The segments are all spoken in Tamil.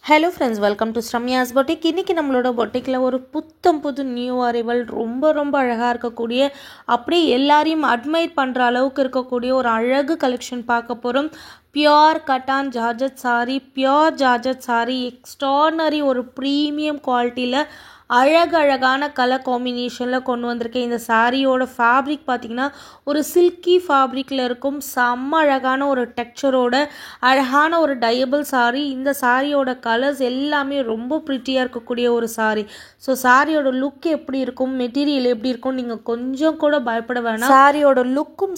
Hello friends, welcome to Sramya's boutique. இன்றைக்கி நம்மளோட பொட்டிக்கில் ஒரு புது நியூ அரைவல் ரொம்ப அழகாக இருக்கக்கூடிய, அப்படியே எல்லாரையும் அட்மைர் பண்ணுற அளவுக்கு இருக்கக்கூடிய ஒரு அழகு கலெக்ஷன் பார்க்க போகிறோம். Pure cotton georgette sari, pure georgette sari, extraordinary ஒரு ப்ரீமியம் குவாலிட்டியில் அழகான கலர் காம்பினேஷனில் கொண்டு வந்திருக்கேன். இந்த சாரியோட ஃபேப்ரிக் பார்த்திங்கன்னா ஒரு சில்கி ஃபேப்ரிக்கில் இருக்கும். செம்ம அழகான ஒரு டெக்ஸ்சரோட அழகான ஒரு டயபிள் சாரீ. இந்த சாரியோட கலர்ஸ் எல்லாமே ரொம்ப ப்ரிட்டியாக இருக்கக்கூடிய ஒரு சாரீ. ஸோ சாரியோட லுக் எப்படி இருக்கும், மெட்டீரியல் எப்படி இருக்கும், நீங்கள் கொஞ்சம் கூட பயப்பட வேணாம். சாரியோட லுக்கும்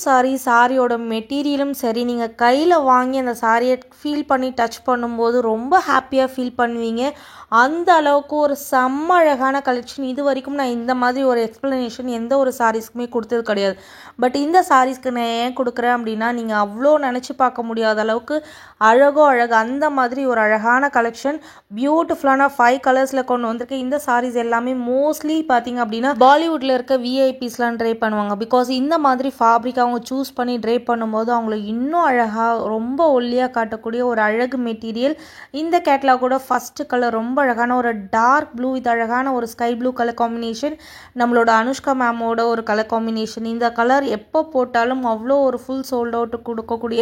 சாரியோட மெட்டீரியலும் சரி, நீங்கள் கையில் வாங்கி அந்த சாரியை ஃபீல் பண்ணி டச் பண்ணும்போது ரொம்ப ஹாப்பியாக ஃபீல் பண்ணுவீங்க. அந்த அளவுக்கு ஒரு செம்ம அழகான கலெக்ஷன். இது வரைக்கும் நான் இந்த மாதிரி ஒரு எக்ஸ்ப்ளனேஷன் எந்த ஒரு சாரீஸ்க்குமே கொடுத்தது கிடையாது. பட் இந்த சாரீஸ்க்கு நான் ஏன் கொடுக்குறேன் அப்படின்னா, நீங்கள் அவ்வளோ நினச்சி பார்க்க முடியாத அளவுக்கு அழகு அந்த மாதிரி ஒரு அழகான கலெக்ஷன் பியூட்டிஃபுல்லான 5 கலர்ஸில் கொண்டு வந்திருக்கேன். இந்த சாரீஸ் எல்லாமே மோஸ்ட்லி பார்த்தீங்க அப்படின்னா பாலிவுட்டில் இருக்க விஐபிஸ்லாம் ட்ரை பண்ணுவாங்க. பிகாஸ் இந்த மாதிரி ஃபேப்ரிக் அவங்க சூஸ் பண்ணி ட்ரை பண்ணும்போது அவங்கள இன்னும் அழகாக ரொம்ப ஒல்லியாக காட்டக்கூடிய ஒரு அழகு மெட்டீரியல். இந்த கேட்லாகோட ஃபஸ்ட்டு கலர் ரொம்ப அழகான ஒரு டார்க் ப்ளூ, இது அழகான ஒரு ஸ்கை ப்ளூ கலர் காம்பினேஷன். நம்மளோட அனுஷ்கா மேமோட ஒரு கலர் காம்பினேஷன். இந்த கலர் எப்போ போட்டாலும் அவ்வளோ ஒரு ஃபுல் சோல்ட் அவுட் கொடுக்கக்கூடிய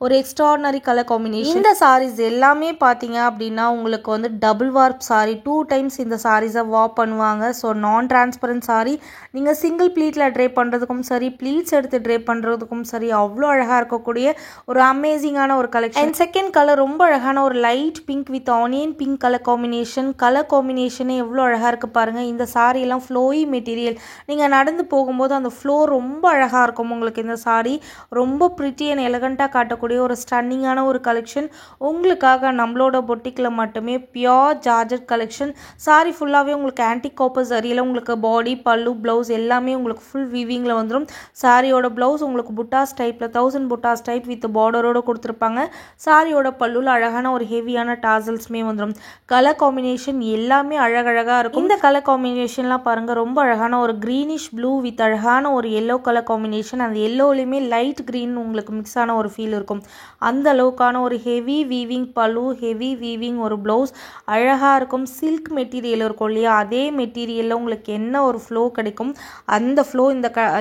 ஒரு எக்ஸ்ட்ரானரி கலர் காம்பினேஷன். இந்த சாரீஸ் எல்லாமே பார்த்தீங்க அப்படின்னா உங்களுக்கு வந்து டபுள் வார்ப் சாரீ. 2 டைம்ஸ் இந்த சாரீஸை வாப் பண்ணுவாங்க. ஸோ நான் டிரான்ஸ்பரண்ட் சாரீ. நீங்கள் சிங்கிள் ப்ளீட்டில் ட்ரை பண்ணுறதுக்கும் சரி, ப்ளீட்ஸ் எடுத்து ட்ரை பண்ணுறதுக்கும் சரி, அவ்வளோ அழகாக இருக்கக்கூடிய ஒரு அமேசிங்கான ஒரு கலெக்ஷன். அண்ட் செகண்ட் கலர் ரொம்ப அழகான ஒரு light pink with onion pink colour காம்பினேஷனே எவ்வளோ அழகாக இருக்குது பாருங்கள். இந்த சாரீலாம் ஃப்ளோயி மெட்டீரியல். நீங்கள் நடந்து போகும்போது அந்த ஃப்ளோ ரொம்ப அழகாக இருக்கும். உங்களுக்கு இந்த சாரீ ரொம்ப ப்ரிட்டி அண்ட் எலகண்ட்டாக காட்டக்கூடிய ஒரு ஸ்டன்னிங்கான ஒரு கலெக்ஷன் உங்களுக்காக நம்மளோட பொட்டிக்கில் மட்டுமே. Pure georgette collection. சாரீ ஃபுல்லாகவே உங்களுக்கு ஆன்டிக் காப்பர் சரியில் உங்களுக்கு பாடி, பல்லு, ப்ளவுஸ் எல்லாமே உங்களுக்கு ஃபுல் வீவிங்கில் வந்துடும். சாரியோட ப்ளவுஸ் உங்களுக்கு புட்டாஸ் டைப்பில் 1000 புட்டாஸ் டைப் வித் பார்டரோடு கொடுத்துருப்பாங்க. சாரியோட பல்லுவில் அழகான ஒரு ஹெவியான டாசல்ஸுமே வந்துடும். கலர் காம்பினேஷன் எல்லாமே அழகாக இருக்கும். இந்த கலர் காம்பினேஷன்லாம் பாருங்கள், ரொம்ப அழகான ஒரு க்ரீனிஷ் ப்ளூ வித் அழகான ஒரு எல்லோ கலர் காம்பினேஷன். அந்த எல்லோலையுமே லைட் க்ரீன் உங்களுக்கு மிக்ஸ் ஆன ஒரு ஃபீல் இருக்கும். அந்த அளவுக்கான ஒரு ஹெவி வீவிங் பல்லு, ஹெவி வீவிங் ஒரு ப்ளவுஸ் அழகாக இருக்கும். சில்க் மெட்டீரியல் இருக்கும் இல்லையா, அதே மெட்டீரியலில் உங்களுக்கு என்ன ஒரு ஃப்ளோ கிடைக்கும் அந்த ஃப்ளோ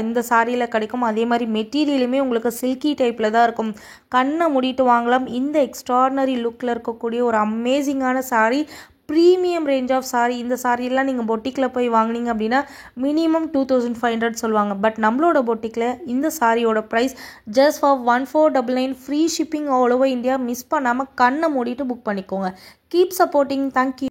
இந்த சாரியில் கிடைக்கும். அதே மாதிரி மெட்டீரியலுமே உங்களுக்கு சில்கி டைப்பில் தான் இருக்கும். கண்ணை மூடிட்டு வாங்கலாம். இந்த எக்ஸ்ட்ரானரி லுக்கில் இருக்கக்கூடிய ஒரு அமேசிங்கான sari, premium range of sari. இந்த சாரியெல்லாம் நீங்கள் பொட்டிக்கில் போய் வாங்கினீங்க அப்படின்னா மினிமம் 2500 சொல்லுவாங்க. பட் நம்மளோட பொட்டிக்கில் இந்த சாரியோட price just for 1499. Free shipping all over India. Miss பண்ணாமல் கண்ணை மூடிட்டு புக் பண்ணிக்கோங்க. Keep supporting. தேங்க்யூ.